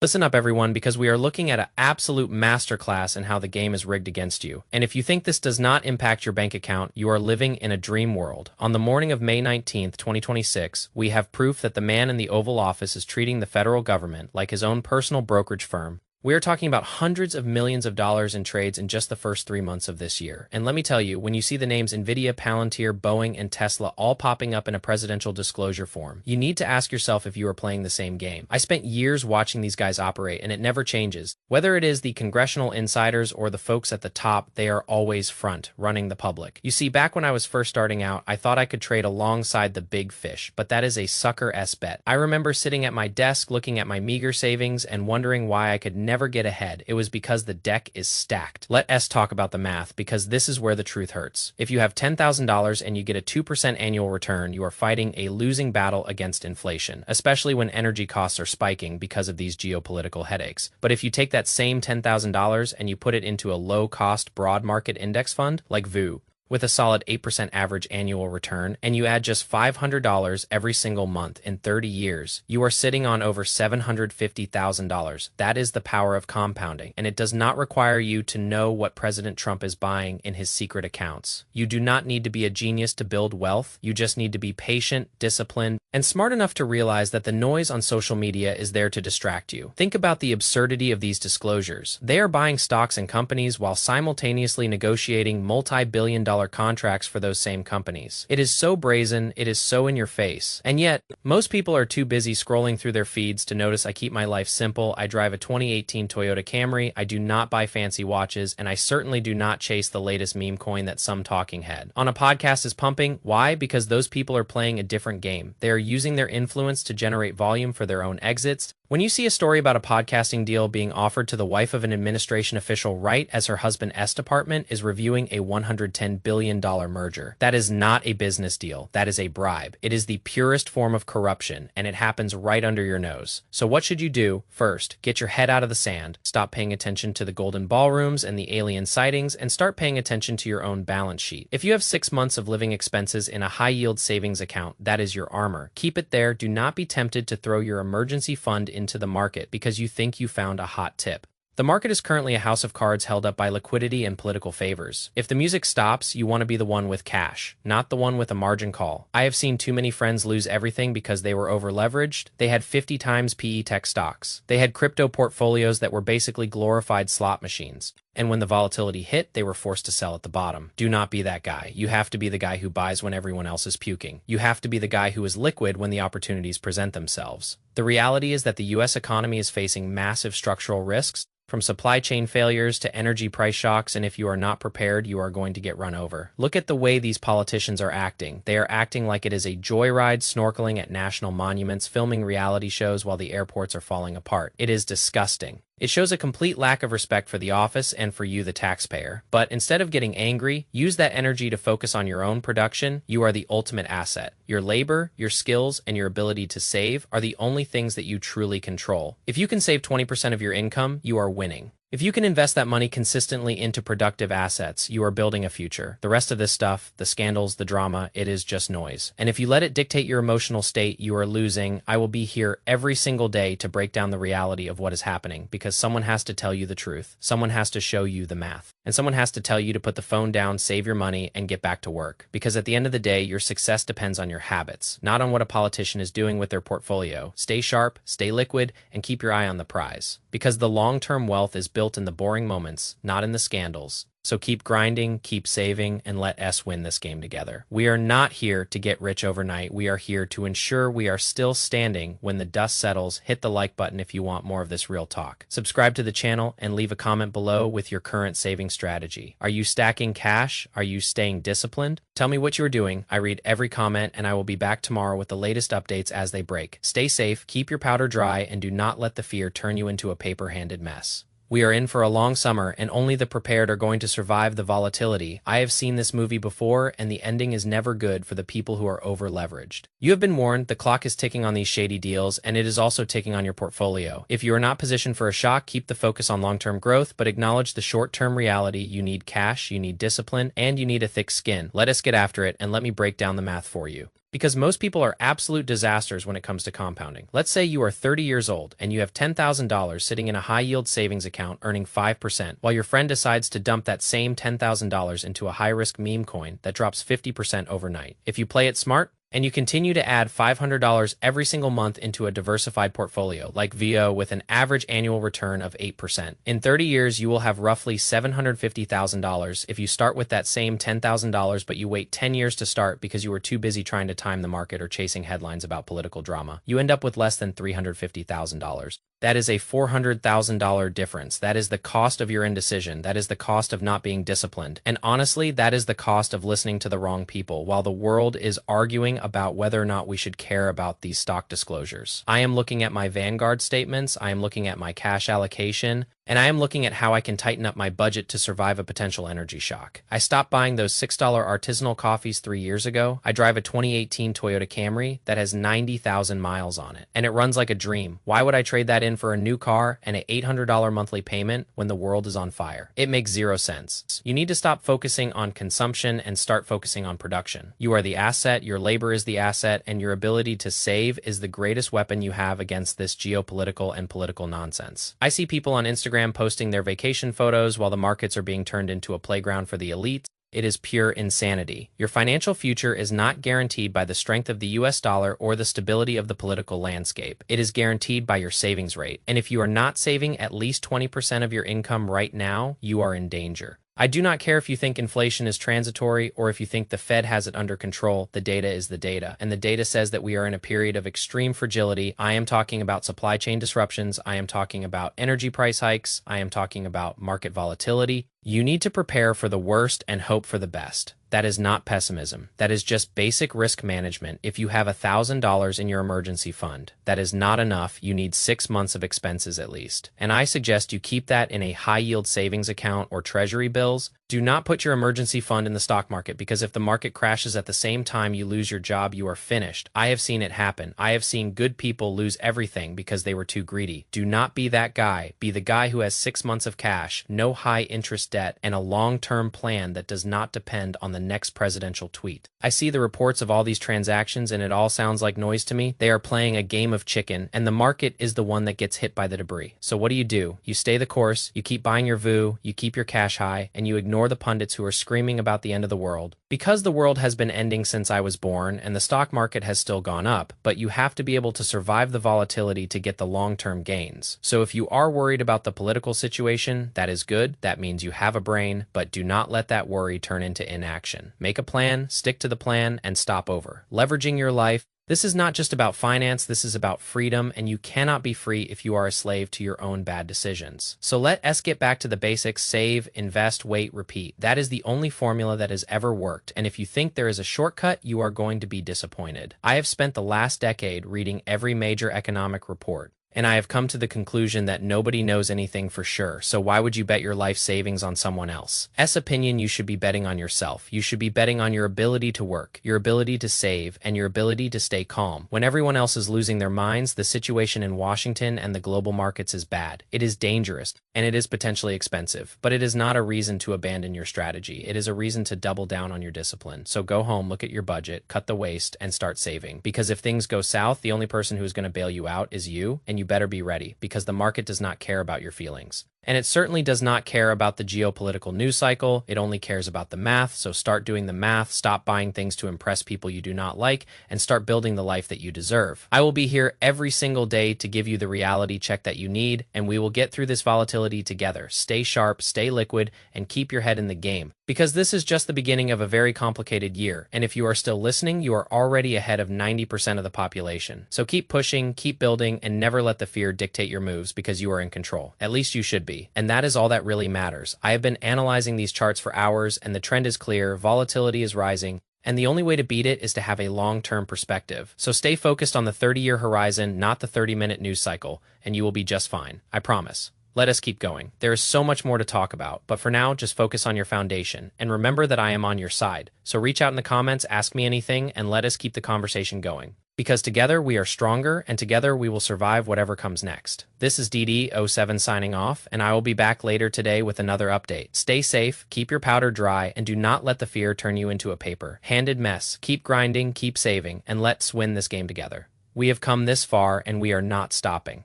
Listen up, everyone, because we are looking at an absolute masterclass in how the game is rigged against you. And if you think this does not impact your bank account, you are living in a dream world. On the morning of May 19th, 2026, we have proof that the man in the Oval Office is treating the federal government like his own personal brokerage firm. We are talking about hundreds of millions of dollars in trades in just the first 3 months of this year. And let me tell you, when you see the names Nvidia, Palantir, Boeing, and Tesla all popping up in a presidential disclosure form, you need to ask yourself if you are playing the same game. I spent years watching these guys operate, and it never changes. Whether it is the congressional insiders or the folks at the top, they are always front, running the public. You see, back when I was first starting out, I thought I could trade alongside the big fish, but that is a sucker-s bet. I remember sitting at my desk looking at my meager savings and wondering why I could never get ahead. It was because the deck is stacked. Let us talk about the math, because this is where the truth hurts. If you have $10,000 and you get a 2% annual return, you are fighting a losing battle against inflation, especially when energy costs are spiking because of these geopolitical headaches. But if you take that same $10,000 and you put it into a low-cost broad market index fund like VU, with a solid 8% average annual return, and you add just $500 every single month in 30 years, you are sitting on over $750,000. That is the power of compounding, and it does not require you to know what President Trump is buying in his secret accounts. You do not need to be a genius to build wealth. You just need to be patient, disciplined, and smart enough to realize that the noise on social media is there to distract you. Think about the absurdity of these disclosures. They are buying stocks and companies while simultaneously negotiating multi-billion-dollar contracts for those same companies. It is so brazen, it is so in your face. And yet, most people are too busy scrolling through their feeds to notice I keep my life simple. I drive a 2018 Toyota Camry, I do not buy fancy watches, and I certainly do not chase the latest meme coin that some talking head on a podcast is pumping. Why? Because those people are playing a different game. They are using their influence to generate volume for their own exits. When you see a story about a podcasting deal being offered to the wife of an administration official right as her husband's department is reviewing a $110 billion merger, that is not a business deal. That is a bribe. It is the purest form of corruption, and it happens right under your nose. So what should you do? First, get your head out of the sand. Stop paying attention to the golden ballrooms and the alien sightings, and start paying attention to your own balance sheet. If you have 6 months of living expenses in a high-yield savings account, that is your armor. Keep it there. Do not be tempted to throw your emergency fund into the market because you think you found a hot tip. The market is currently a house of cards held up by liquidity and political favors. If the music stops, you want to be the one with cash, not the one with a margin call. I have seen too many friends lose everything because they were over-leveraged. They had 50 times PE tech stocks. They had crypto portfolios that were basically glorified slot machines. And when the volatility hit, they were forced to sell at the bottom. Do not be that guy. You have to be the guy who buys when everyone else is puking. You have to be the guy who is liquid when the opportunities present themselves. The reality is that the US economy is facing massive structural risks, from supply chain failures to energy price shocks, and if you are not prepared, you are going to get run over. Look at the way these politicians are acting. They are acting like it is a joyride, snorkeling at national monuments, filming reality shows while the airports are falling apart. It is disgusting. It shows a complete lack of respect for the office and for you, the taxpayer. But instead of getting angry, use that energy to focus on your own production. You are the ultimate asset. Your labor, your skills, and your ability to save are the only things that you truly control. If you can save 20% of your income, you are winning. If you can invest that money consistently into productive assets, you are building a future. The rest of this stuff, the scandals, the drama, it is just noise. And if you let it dictate your emotional state, you are losing. I will be here every single day to break down the reality of what is happening, because someone has to tell you the truth. Someone has to show you the math. And someone has to tell you to put the phone down, save your money, and get back to work. Because at the end of the day, your success depends on your habits, not on what a politician is doing with their portfolio. Stay sharp, stay liquid, and keep your eye on the prize. Because the long-term wealth is built in the boring moments, not in the scandals. So keep grinding, keep saving, and let us win this game together. We are not here to get rich overnight. We are here to ensure we are still standing when the dust settles. Hit the like button if you want more of this real talk. Subscribe to the channel and leave a comment below with your current saving strategy. Are you stacking cash? Are you staying disciplined? Tell me what you are doing. I read every comment, and I will be back tomorrow with the latest updates as they break. Stay safe, keep your powder dry, and do not let the fear turn you into a paper-handed mess. We are in for a long summer, and only the prepared are going to survive the volatility. I have seen this movie before, and the ending is never good for the people who are over-leveraged. You have been warned. The clock is ticking on these shady deals, and it is also ticking on your portfolio. If you are not positioned for a shock, keep the focus on long-term growth, but acknowledge the short-term reality. You need cash, you need discipline, and you need a thick skin. Let us get after it, and let me break down the math for you. Because most people are absolute disasters when it comes to compounding. Let's say you are 30 years old and you have $10,000 sitting in a high-yield savings account earning 5%, while your friend decides to dump that same $10,000 into a high-risk meme coin that drops 50% overnight. If you play it smart, and you continue to add $500 every single month into a diversified portfolio, like VO, with an average annual return of 8%. In 30 years, you will have roughly $750,000 if you start with that same $10,000, but you wait 10 years to start because you were too busy trying to time the market or chasing headlines about political drama. You end up with less than $350,000. That is a $400,000 difference. That is the cost of your indecision. That is the cost of not being disciplined. And honestly, that is the cost of listening to the wrong people while the world is arguing about whether or not we should care about these stock disclosures. I am looking at my Vanguard statements. I am looking at my cash allocation. And I am looking at how I can tighten up my budget to survive a potential energy shock. I stopped buying those $6 artisanal coffees 3 years ago. I drive a 2018 Toyota Camry that has 90,000 miles on it, and it runs like a dream. Why would I trade that in for a new car and an $800 monthly payment when the world is on fire? It makes zero sense. You need to stop focusing on consumption and start focusing on production. You are the asset, your labor is the asset, and your ability to save is the greatest weapon you have against this geopolitical and political nonsense. I see people on Instagram posting their vacation photos while the markets are being turned into a playground for the elites. It is pure insanity. Your financial future is not guaranteed by the strength of the US dollar or the stability of the political landscape. It is guaranteed by your savings rate. And if you are not saving at least 20% of your income right now, you are in danger. I do not care if you think inflation is transitory or if you think the Fed has it under control. The data is the data, and the data says that we are in a period of extreme fragility. I am talking about supply chain disruptions. I am talking about energy price hikes. I am talking about market volatility. You need to prepare for the worst and hope for the best. That is not pessimism. That is just basic risk management. If you have $1,000 in your emergency fund, that is not enough. You need 6 months of expenses at least. And I suggest you keep that in a high-yield savings account or treasury bills. Do not put your emergency fund in the stock market, because if the market crashes at the same time you lose your job, you are finished. I have seen it happen. I have seen good people lose everything because they were too greedy. Do not be that guy. Be the guy who has 6 months of cash, no high-interest debt, and a long-term plan that does not depend on the next presidential tweet. I see the reports of all these transactions and it all sounds like noise to me. They are playing a game of chicken, and the market is the one that gets hit by the debris. So what do? You stay the course, you keep buying your VU, you keep your cash high, and you ignore the pundits who are screaming about the end of the world. Because the world has been ending since I was born and the stock market has still gone up, but you have to be able to survive the volatility to get the long-term gains. So if you are worried about the political situation, that is good. That means you have a brain, but do not let that worry turn into inaction. Make a plan, stick to the plan, and stop over. Leveraging your life. This is not just about finance, this is about freedom, and you cannot be free if you are a slave to your own bad decisions. So let us get back to the basics: save, invest, wait, repeat. That is the only formula that has ever worked, and if you think there is a shortcut, you are going to be disappointed. I have spent the last decade reading every major economic report, and I have come to the conclusion that nobody knows anything for sure, so why would you bet your life savings on someone else's opinion? You should be betting on yourself. You should be betting on your ability to work, your ability to save, and your ability to stay calm. When everyone else is losing their minds, the situation in Washington and the global markets is bad. It is dangerous, and it is potentially expensive, but it is not a reason to abandon your strategy. It is a reason to double down on your discipline. So go home, look at your budget, cut the waste, and start saving. Because if things go south, the only person who is going to bail you out is you, and you better be ready, because the market does not care about your feelings. And it certainly does not care about the geopolitical news cycle. It only cares about the math. So start doing the math, stop buying things to impress people you do not like, and start building the life that you deserve. I will be here every single day to give you the reality check that you need, and we will get through this volatility together. Stay sharp, stay liquid, and keep your head in the game, because this is just the beginning of a very complicated year. And if you are still listening, you are already ahead of 90% of the population. So keep pushing, keep building, and never let the fear dictate your moves, because you are in control. At least you should be. And that is all that really matters. I have been analyzing these charts for hours, and the trend is clear. Volatility is rising, and the only way to beat it is to have a long-term perspective. So stay focused on the 30-year horizon, not the 30-minute news cycle, and you will be just fine. I promise. Let us keep going. There is so much more to talk about, but for now, just focus on your foundation. And remember that I am on your side. So reach out in the comments, ask me anything, and let us keep the conversation going. Because together we are stronger, and together we will survive whatever comes next. This is DD07 signing off, and I will be back later today with another update. Stay safe, keep your powder dry, and do not let the fear turn you into a paper-handed mess. Keep grinding, keep saving, and let's win this game together. We have come this far, and we are not stopping.